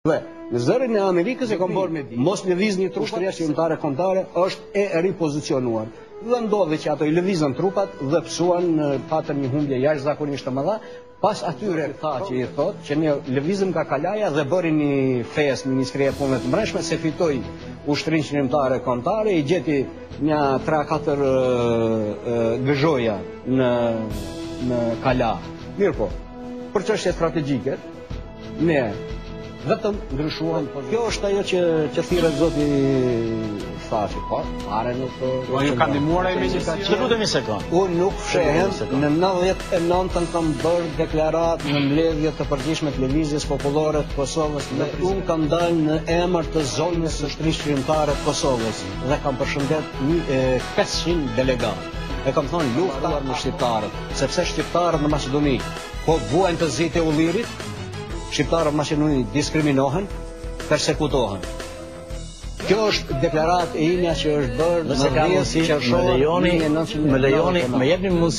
Në zërin e Amerikës e kam bërë mos lëvizni trupat, ushtria shqiptare kombëtare është e ripozicionuar. Dhe ndodhi që ato i lëvizën trupat dhe psuan, patën një humbje jashtëzakonisht të madhe. Pas atyre tha që i thotë që ne lëvizëm nga Kalaja dhe bëri një festë në Ministria e Punëve të Brendshme, se fitoi ushtrinë shqiptare kombëtare, i gjeti një 3-4 gëzhoja në Kala. Mirë po, për çështje strategjike, ne vetëm ndryshuan. Kjo është ajo që thirret zoti Thaçi, po, fare nuk. Po ju kanë ndihmuar ai me një Të lutemi sekond. Unë nuk fshehem, në 99-ën kam bërë deklaratë në mbledhje të përgjithshme të Lëvizjes Popullore të Kosovës dhe unë kam dalë në emër të zonës së ushtrisë shqiptare të Kosovës dhe kam përshëndet 500 delegatë. E kam thonë lufta me shqiptarët, sepse shqiptarët në Maqedoni po vuajnë të zitë e ullirit, shqiptarët në Maqedoni diskriminohen, persekutohen. Kjo është deklaratë e imja që është bërë në 10 qershor 1999. Më lejoni, më jepni mundësi